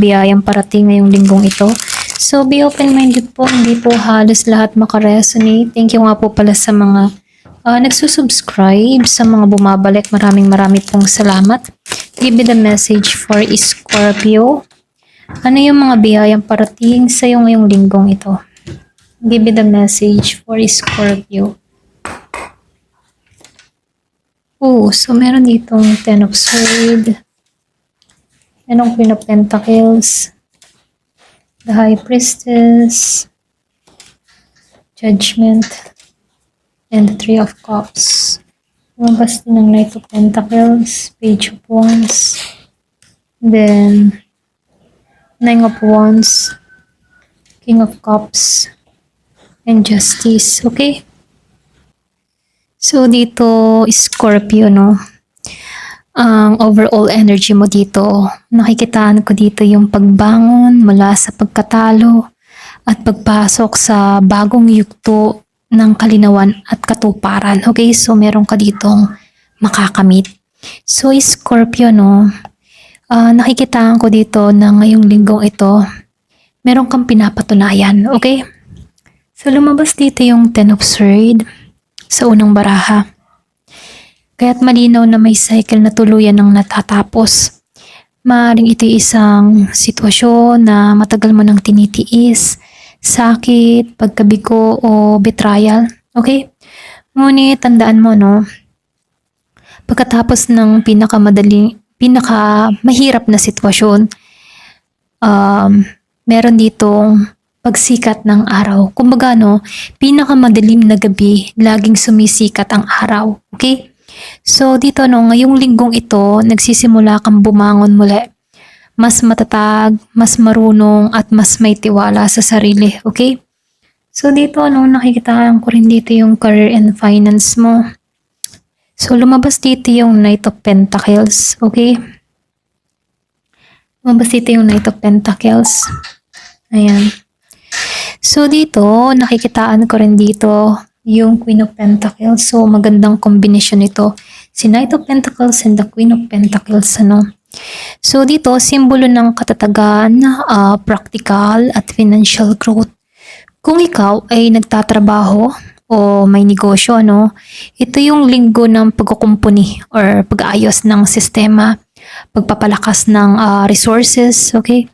biyayang parating ngayong linggong ito. So, be open-minded po. Hindi po halos lahat makaresonate. Thank you nga po pala sa mga nagsusubscribe, sa mga bumabalik. Maraming pong salamat. Give me the message for Scorpio. Ano yung mga biyayang parating sa'yo ngayong linggong ito? Give me the message for Scorpio. Oh, so meron ditong Ten of Swords. Anong Queen of Pentacles? The High Priestess. Judgment. And the Three of Cups. Lumabas din ng Knight of Pentacles. Page of Wands. Then, Nine of Wands. King of Cups. And Justice. Okay? So, dito, Scorpio, no? Ang overall energy mo dito, nakikitaan ko dito yung pagbangon mula sa pagkatalo at pagpasok sa bagong yugto ng kalinawan at katuparan. Okay? So, meron ka ditong makakamit. So, Scorpio, no? Nakikitaan ko dito na ngayong linggong ito, meron kang pinapatunayan. Okay? So, lumabas dito yung Ten of Swords sa unang baraha. Kaya't malinaw na may cycle na tuluyan ng natatapos. Maaaring ito isang sitwasyon na matagal mo nang tinitiis, sakit, pagkabigo o betrayal. Okay? Ngunit tandaan mo, no? Pagkatapos ng pinakamahirap na sitwasyon, meron ditong pagsikat ng araw. Kumbaga, no, pinakamadilim na gabi, laging sumisikat ang araw. Okay? So, dito, no, ngayong linggong ito, nagsisimula kang bumangon muli. Mas matatag, mas marunong, at mas may tiwala sa sarili. Okay? So, dito, no, nakikitaan ko rin dito yung career and finance mo. So, lumabas dito yung Knight of Pentacles. Okay? Lumabas dito yung Knight of Pentacles. Ayan. So, dito, nakikitaan ko rin dito yung Queen of Pentacles. So, magandang kombinasyon ito. Si Knight of Pentacles and the Queen of Pentacles, ano. So, dito, simbolo ng katatagan, practical at financial growth. Kung ikaw ay nagtatrabaho o may negosyo, ano, ito yung linggo ng pagkukumpuni or pag-aayos ng sistema, pagpapalakas ng resources, okay?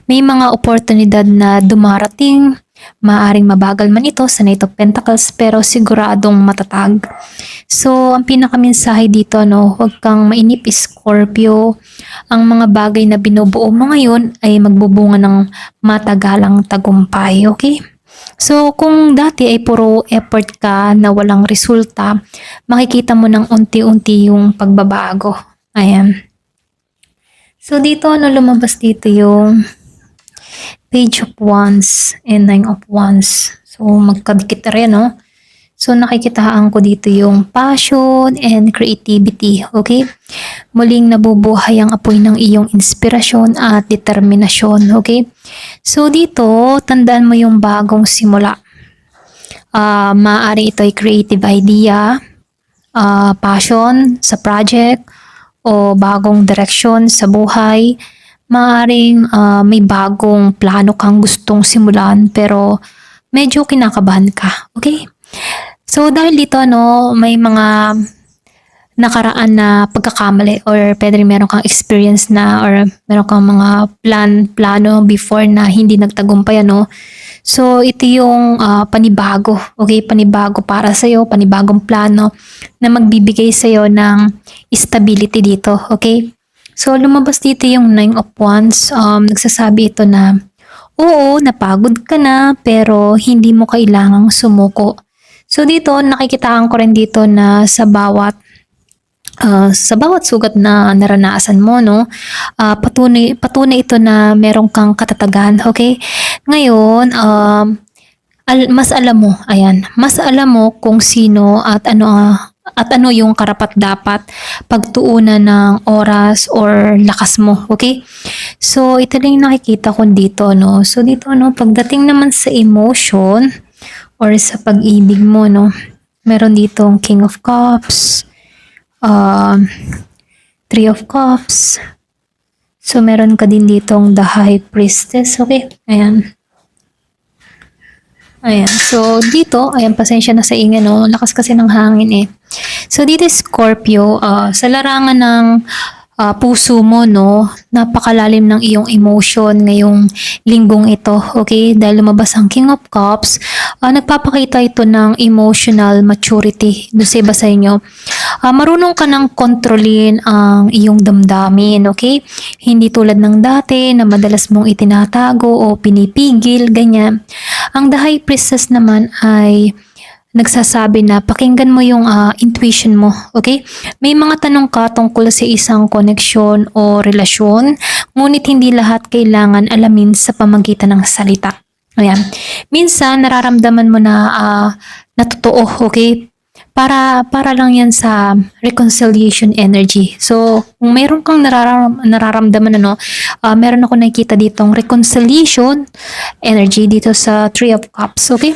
May mga oportunidad na dumarating. Maaring mabagal man ito sa Knight of Pentacles pero siguradong matatag. So, ang pinakamensahe dito, no, huwag kang mainip, Scorpio. Ang mga bagay na binubuo mo ngayon ay magbubunga ng matagalang tagumpay, okay? So, kung dati ay puro effort ka na walang resulta, makikita mo ng unti-unti yung pagbabago. Ayan. So, dito, ano, lumabas dito yung Page of Wands and Nine of Wands. So, magkadikit rin, no? So, nakikitaan ko dito yung passion and creativity, okay? Muling nabubuhay ang apoy ng iyong inspirasyon at determinasyon, okay? So, dito, tandaan mo yung bagong simula. Maaari ito ay creative idea, passion sa project, o bagong direksyon sa buhay. Maaring may bagong plano kang gustong simulan pero medyo kinakabahan ka. Okay? So, dahil dito, no, may mga nakaraan na pagkakamali or pwede rin meron kang experience na or meron kang mga plano before na hindi nagtagumpay, ano. So, ito yung panibago. Okay? Panibago para sa'yo, panibagong plano na magbibigay sa'yo ng stability dito. Okay? So, lumabas dito yung Nine of Wands. Nagsasabi ito na, oo, napagod ka na, pero hindi mo kailangang sumuko. So, dito, nakikitaan ko rin dito na sa bawat sugat na naranasan mo, no, patunay ito na meron kang katatagan, okay? Ngayon, mas alam mo kung sino at ano yung karapat-dapat pagtuunan ng oras or lakas mo, okay? So, ito lang yung nakikita ko dito, no? So, dito, no, pagdating naman sa emotion or sa pag-ibig mo, no, meron ditong King of Cups, Three of Cups. So, meron ka din ditong the High Priestess. Okay? Ayan. Ayan. So, dito, ayan, pasensya na sa ingay, no? Lakas kasi ng hangin eh. So, dito Scorpio, sa larangan ng puso mo, no? Napakalalim ng iyong emotion ngayong linggong ito, okay? Dahil lumabas ang King of Cups, nagpapakita ito ng emotional maturity doon sa iba sa inyo. Marunong ka nang kontrolin ang iyong damdamin, okay? Hindi tulad ng dati na madalas mong itinatago o pinipigil, ganyan. Ang The High Priestess naman ay nagsasabi na pakinggan mo yung intuition mo, okay? May mga tanong ka tungkol sa isang koneksyon o relasyon, ngunit hindi lahat kailangan alamin sa pamagitan ng salita. Ayan. Minsan, nararamdaman mo na totoo, okay? Para lang yan sa reconciliation energy. So, kung mayroon kang nararamdaman, meron ako nakikita ditong reconciliation energy dito sa Three of Cups, okay?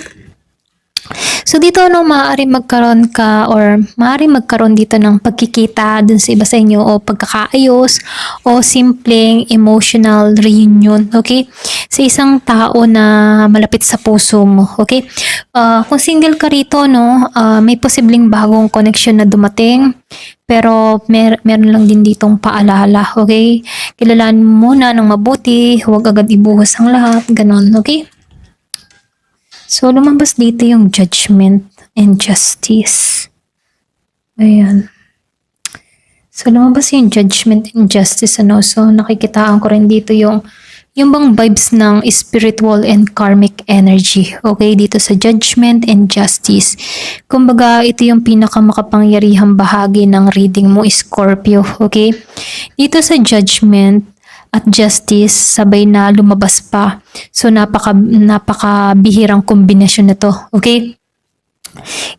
So dito maaari magkaroon ka or maaari magkaroon dito ng pagkikita dun sa iba sa inyo o pagkakaayos o simpleng emotional reunion, okay? Sa isang tao na malapit sa puso mo, okay? Kung single ka rito, may posibleng bagong connection na dumating. Pero meron lang din ditong paalala, okay? Kilalanin mo muna ng mabuti, huwag agad ibuhos ang lahat, ganon, okay? So, lumabas dito yung Judgment and Justice. Ayan. So, lumabas yung Judgment and Justice, So, nakikitaan ko rin dito yung bang vibes ng spiritual and karmic energy. Okay, dito sa Judgment and Justice. Kumbaga, ito yung pinakamakapangyarihang bahagi ng reading mo, Scorpio. Okay? Dito sa Judgment at Justice, sabay na lumabas pa. So, napakabihirang kombinasyon na to. Okay?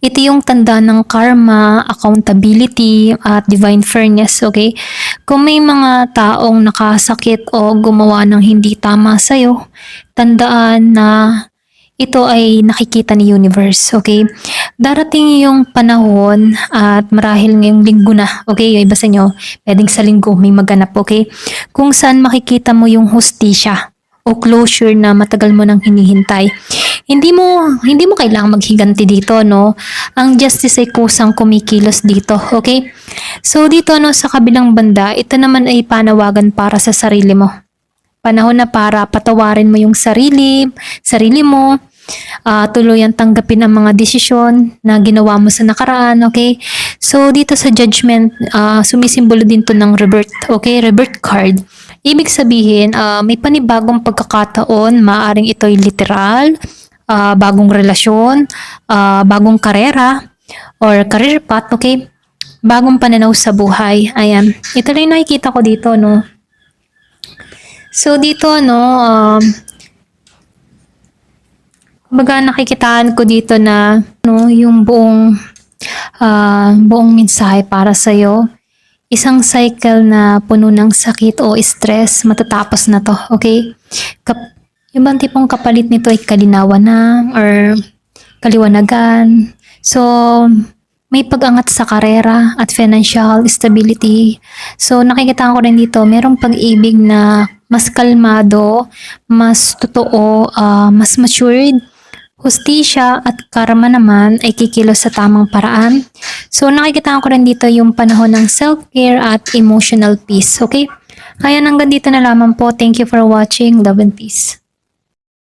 Ito yung tanda ng karma, accountability, at divine fairness, okay? Kung may mga taong nakasakit o gumawa ng hindi tama sa'yo, tandaan na ito ay nakikita ni universe, okay? Darating yung panahon at marahil ngayong linggo na, okay? Yung iba sa inyo, pwedeng sa linggo may maganap, okay? Kung saan makikita mo yung hustisya o closure na matagal mo nang hinihintay. Hindi mo kailangang maghiganti dito, no? Ang justice ay kusang kumikilos dito, okay? So dito, sa kabilang banda, ito naman ay panawagan para sa sarili mo. Panahon na para patawarin mo yung sarili mo, tuluyan tanggapin ang mga desisyon na ginawa mo sa nakaraan, okay? So dito sa Judgment, sumisimbolo din to ng rebirth, okay? Rebirth card. Ibig sabihin, may panibagong pagkakataon, maaring ito'y literal, bagong relasyon, bagong karera, or career path, okay? Bagong pananaw sa buhay. Ayan. Ito lang nakikita ko dito, So, dito, kumbaga nakikitaan ko dito na, yung buong mensahe para sa'yo. Isang cycle na puno ng sakit o stress, matatapos na to, okay? Yung bang tipong kapalit nito ay kalinawan na or kaliwanagan. So, may pag-angat sa karera at financial stability. So, nakikita ko rin dito, merong pag-ibig na mas kalmado, mas totoo, mas matured. Hustisya at karma naman ay kikilos sa tamang paraan. So, nakikita ko rin dito yung panahon ng self-care at emotional peace. Okay? Kaya hanggang dito na lamang po. Thank you for watching. Love and peace.